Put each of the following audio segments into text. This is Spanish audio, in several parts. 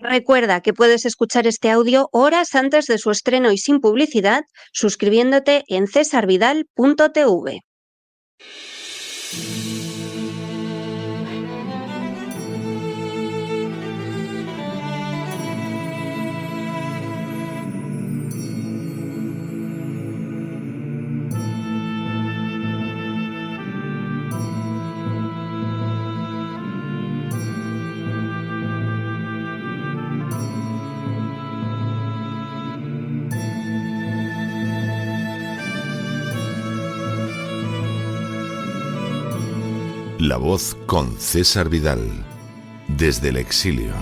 Recuerda que puedes escuchar este audio horas antes de su estreno y sin publicidad suscribiéndote en cesarvidal.tv. La Voz con César Vidal, desde el exilio.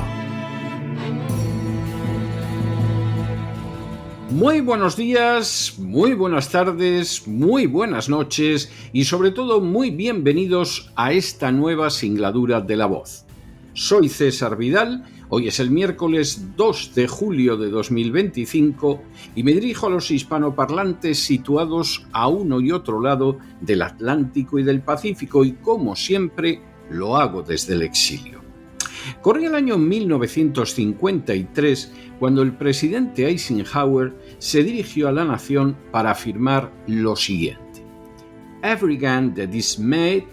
Muy buenos días, muy buenas tardes, muy buenas noches y sobre todo muy bienvenidos a esta nueva singladura de La Voz. Soy César Vidal, hoy es el miércoles 2 de julio de 2025 y me dirijo a los hispanoparlantes situados a uno y otro lado del Atlántico y del Pacífico y como siempre lo hago desde el exilio. Corría el año 1953 cuando el presidente Eisenhower se dirigió a la nación para afirmar lo siguiente: Every gun that is made,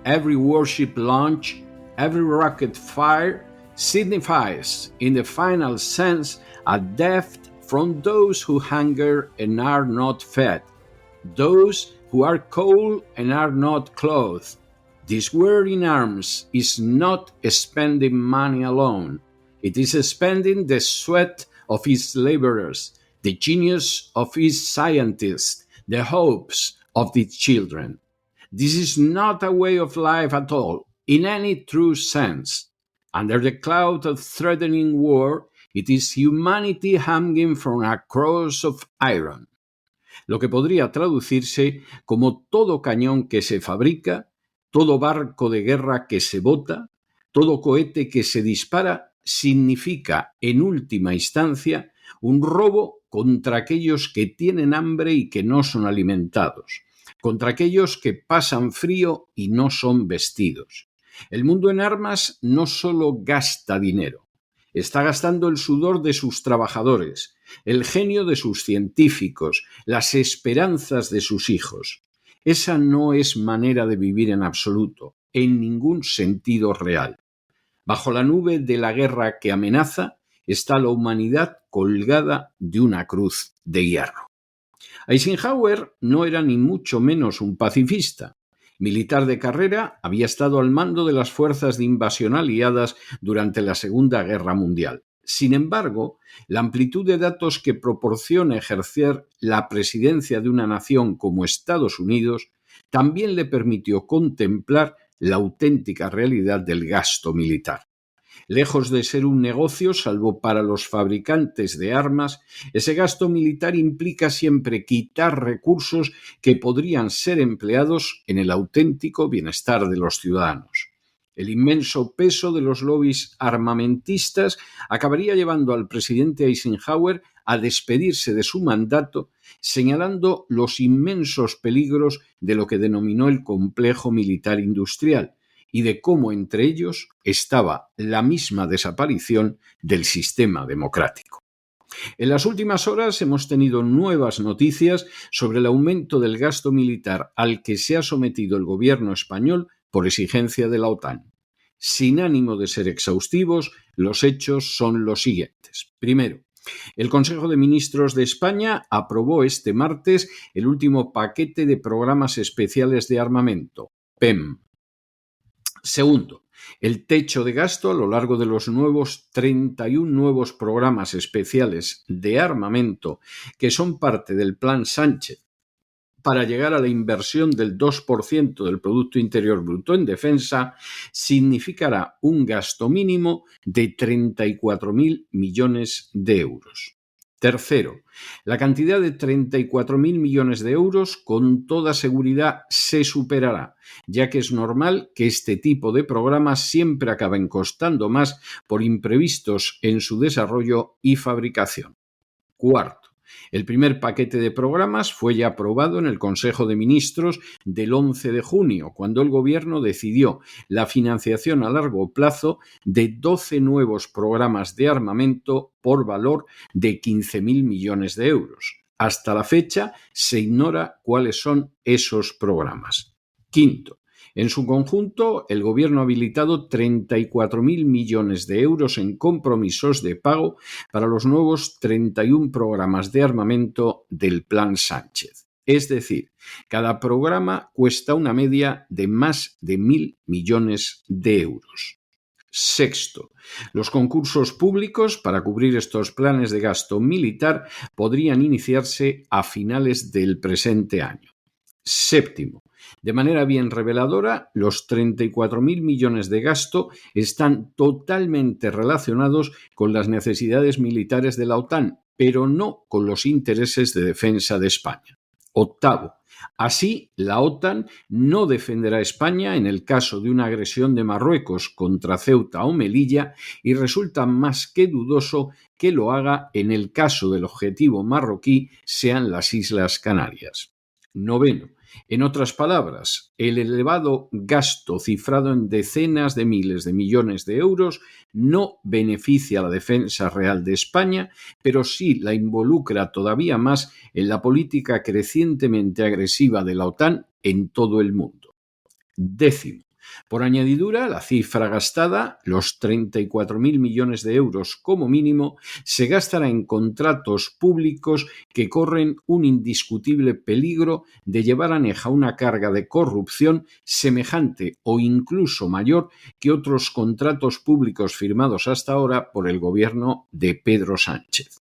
every warship launch, every rocket fire signifies, in the final sense, a death from those who hunger and are not fed, those who are cold and are not clothed. This war in arms is not spending money alone. It is spending the sweat of its laborers, the genius of its scientists, the hopes of its children. This is not a way of life at all, in any true sense. Under the cloud of threatening war, it is humanity hanging from a cross of iron. Lo que podría traducirse como todo cañón que se fabrica, todo barco de guerra que se bota, todo cohete que se dispara, significa, en última instancia, un robo contra aquellos que tienen hambre y que no son alimentados, contra aquellos que pasan frío y no son vestidos. El mundo en armas no solo gasta dinero, está gastando el sudor de sus trabajadores, el genio de sus científicos, las esperanzas de sus hijos. Esa no es manera de vivir en absoluto, en ningún sentido real. Bajo la nube de la guerra que amenaza está la humanidad colgada de una cruz de hierro. Eisenhower no era ni mucho menos un pacifista. Militar de carrera, había estado al mando de las fuerzas de invasión aliadas durante la Segunda Guerra Mundial. Sin embargo, la amplitud de datos que proporciona ejercer la presidencia de una nación como Estados Unidos también le permitió contemplar la auténtica realidad del gasto militar. Lejos de ser un negocio, salvo para los fabricantes de armas, ese gasto militar implica siempre quitar recursos que podrían ser empleados en el auténtico bienestar de los ciudadanos. El inmenso peso de los lobbies armamentistas acabaría llevando al presidente Eisenhower a despedirse de su mandato, señalando los inmensos peligros de lo que denominó el complejo militar industrial y de cómo entre ellos estaba la misma desaparición del sistema democrático. En las últimas horas hemos tenido nuevas noticias sobre el aumento del gasto militar al que se ha sometido el gobierno español por exigencia de la OTAN. Sin ánimo de ser exhaustivos, los hechos son los siguientes. Primero, el Consejo de Ministros de España aprobó este martes el último paquete de programas especiales de armamento, PEM. Segundo, el techo de gasto a lo largo de los 31 nuevos programas especiales de armamento que son parte del Plan Sánchez para llegar a la inversión del 2% del Producto Interior Bruto en defensa, significará un gasto mínimo de 34.000 millones de euros. Tercero, la cantidad de 34.000 millones de euros con toda seguridad se superará, ya que es normal que este tipo de programas siempre acaben costando más por imprevistos en su desarrollo y fabricación. Cuarto, El primer paquete de programas fue ya aprobado en el Consejo de Ministros del 11 de junio, cuando el Gobierno decidió la financiación a largo plazo de 12 nuevos programas de armamento por valor de 15.000 millones de euros. Hasta la fecha se ignora cuáles son esos programas. Quinto, en su conjunto, el Gobierno ha habilitado 34.000 millones de euros en compromisos de pago para los nuevos 31 programas de armamento del Plan Sánchez. Es decir, cada programa cuesta una media de más de 1.000 millones de euros. Sexto, los concursos públicos para cubrir estos planes de gasto militar podrían iniciarse a finales del presente año. Séptimo, de manera bien reveladora, los 34.000 millones de gasto están totalmente relacionados con las necesidades militares de la OTAN, pero no con los intereses de defensa de España. Octavo, así la OTAN no defenderá a España en el caso de una agresión de Marruecos contra Ceuta o Melilla y resulta más que dudoso que lo haga en el caso del objetivo marroquí sean las Islas Canarias. Noveno, en otras palabras, el elevado gasto cifrado en decenas de miles de millones de euros no beneficia a la defensa real de España, pero sí la involucra todavía más en la política crecientemente agresiva de la OTAN en todo el mundo. Décimo, por añadidura, la cifra gastada, los 34.000 millones de euros como mínimo, se gastará en contratos públicos que corren un indiscutible peligro de llevar aneja una carga de corrupción semejante o incluso mayor que otros contratos públicos firmados hasta ahora por el gobierno de Pedro Sánchez.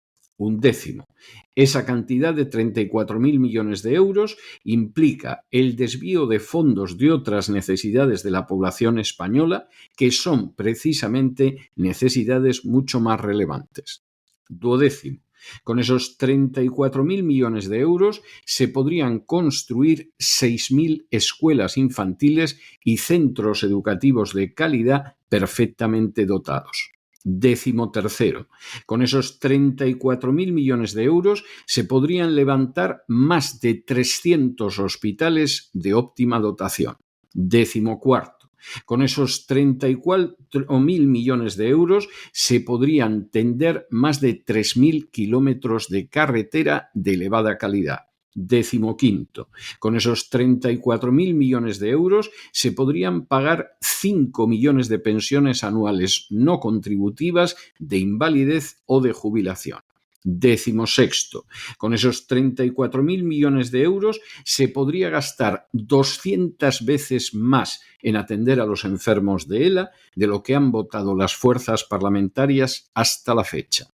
Undécimo, esa cantidad de 34.000 millones de euros implica el desvío de fondos de otras necesidades de la población española que son precisamente necesidades mucho más relevantes. Duodécimo, con esos 34.000 millones de euros se podrían construir 6.000 escuelas infantiles y centros educativos de calidad perfectamente dotados. Décimo tercero, con esos 34.000 millones de euros se podrían levantar más de 300 hospitales de óptima dotación. Décimo cuarto, con esos 34.000 millones de euros se podrían tender más de 3.000 kilómetros de carretera de elevada calidad. Décimo quinto, con esos 34.000 millones de euros se podrían pagar 5 millones de pensiones anuales no contributivas de invalidez o de jubilación. Décimo sexto, con esos 34.000 millones de euros se podría gastar 200 veces más en atender a los enfermos de ELA de lo que han votado las fuerzas parlamentarias hasta la fecha.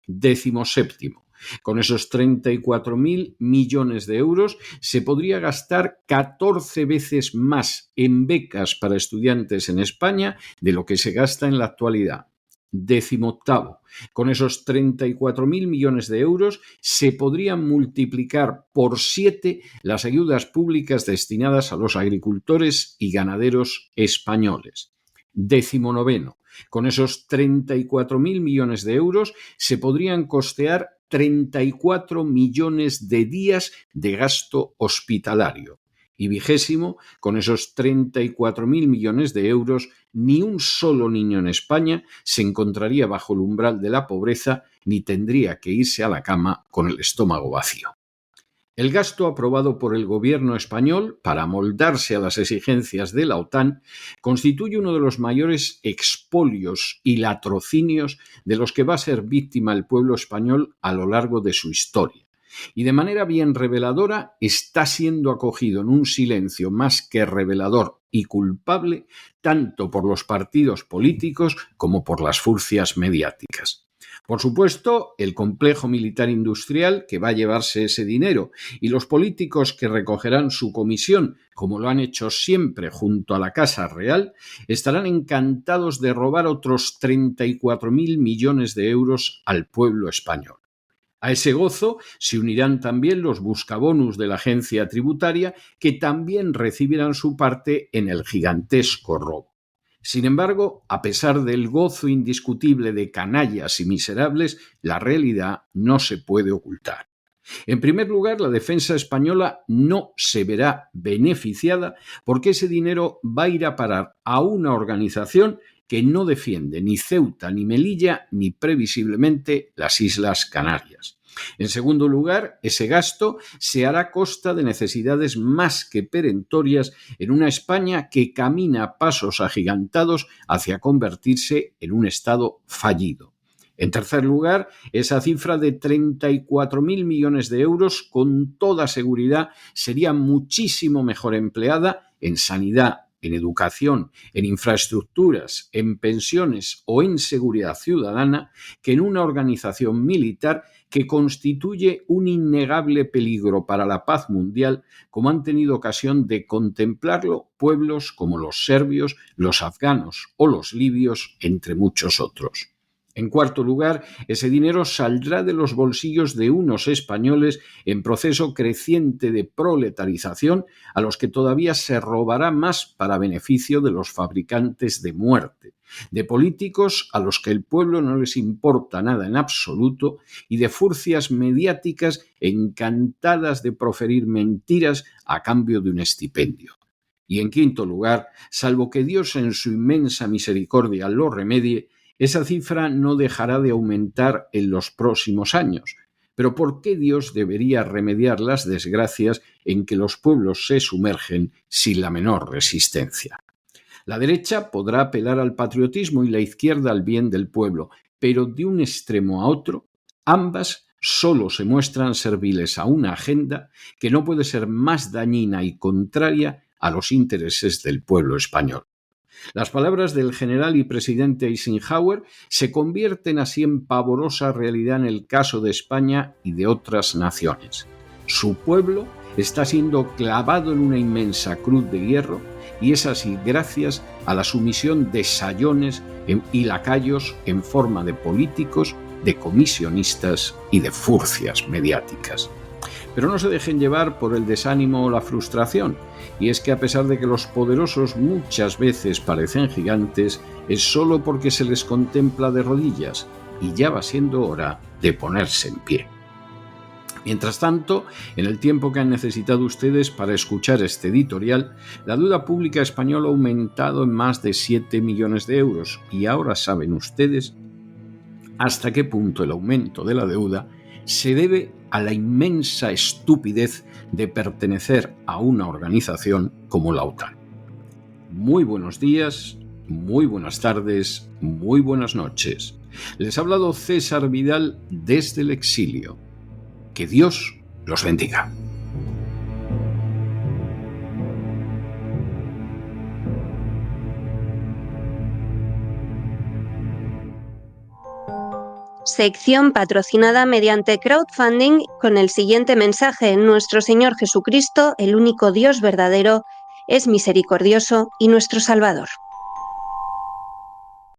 Décimo séptimo, con esos 34.000 millones de euros se podría gastar 14 veces más en becas para estudiantes en España de lo que se gasta en la actualidad. Décimo octavo, con esos 34.000 millones de euros se podrían multiplicar por 7 las ayudas públicas destinadas a los agricultores y ganaderos españoles. Décimo noveno, con esos 34.000 millones de euros se podrían costear 34 millones de días de gasto hospitalario. Y vigésimo, con esos 34.000 millones de euros, ni un solo niño en España se encontraría bajo el umbral de la pobreza ni tendría que irse a la cama con el estómago vacío. El gasto aprobado por el gobierno español para amoldarse a las exigencias de la OTAN constituye uno de los mayores expolios y latrocinios de los que va a ser víctima el pueblo español a lo largo de su historia. Y de manera bien reveladora está siendo acogido en un silencio más que revelador y culpable tanto por los partidos políticos como por las furcias mediáticas. Por supuesto, el complejo militar industrial que va a llevarse ese dinero y los políticos que recogerán su comisión, como lo han hecho siempre junto a la Casa Real, estarán encantados de robar otros 34.000 millones de euros al pueblo español. A ese gozo se unirán también los buscabonus de la agencia tributaria, que también recibirán su parte en el gigantesco robo. Sin embargo, a pesar del gozo indiscutible de canallas y miserables, la realidad no se puede ocultar. En primer lugar, la defensa española no se verá beneficiada porque ese dinero va a ir a parar a una organización que no defiende ni Ceuta, ni Melilla, ni previsiblemente las Islas Canarias. En segundo lugar, ese gasto se hará a costa de necesidades más que perentorias en una España que camina a pasos agigantados hacia convertirse en un Estado fallido. En tercer lugar, esa cifra de 34.000 millones de euros con toda seguridad sería muchísimo mejor empleada en sanidad, en educación, en infraestructuras, en pensiones o en seguridad ciudadana que en una organización militar que constituye un innegable peligro para la paz mundial, como han tenido ocasión de contemplarlo pueblos como los serbios, los afganos o los libios, entre muchos otros. En cuarto lugar, ese dinero saldrá de los bolsillos de unos españoles en proceso creciente de proletarización a los que todavía se robará más para beneficio de los fabricantes de muerte, de políticos a los que el pueblo no les importa nada en absoluto y de furcias mediáticas encantadas de proferir mentiras a cambio de un estipendio. Y en quinto lugar, salvo que Dios en su inmensa misericordia lo remedie, esa cifra no dejará de aumentar en los próximos años. Pero ¿por qué Dios debería remediar las desgracias en que los pueblos se sumergen sin la menor resistencia? La derecha podrá apelar al patriotismo y la izquierda al bien del pueblo, pero de un extremo a otro, ambas solo se muestran serviles a una agenda que no puede ser más dañina y contraria a los intereses del pueblo español. Las palabras del general y presidente Eisenhower se convierten así en pavorosa realidad en el caso de España y de otras naciones. Su pueblo está siendo clavado en una inmensa cruz de hierro y es así gracias a la sumisión de sayones y lacayos en forma de políticos, de comisionistas y de furcias mediáticas. Pero no se dejen llevar por el desánimo o la frustración, y es que a pesar de que los poderosos muchas veces parecen gigantes, es solo porque se les contempla de rodillas, y ya va siendo hora de ponerse en pie. Mientras tanto, en el tiempo que han necesitado ustedes para escuchar este editorial, la deuda pública española ha aumentado en más de 7 millones de euros, y ahora saben ustedes hasta qué punto el aumento de la deuda se debe a la inmensa estupidez de pertenecer a una organización como la OTAN. Muy buenos días, muy buenas tardes, muy buenas noches. Les ha hablado César Vidal desde el exilio. Que Dios los bendiga. Sección patrocinada mediante crowdfunding con el siguiente mensaje: Nuestro Señor Jesucristo, el único Dios verdadero, es misericordioso y nuestro Salvador.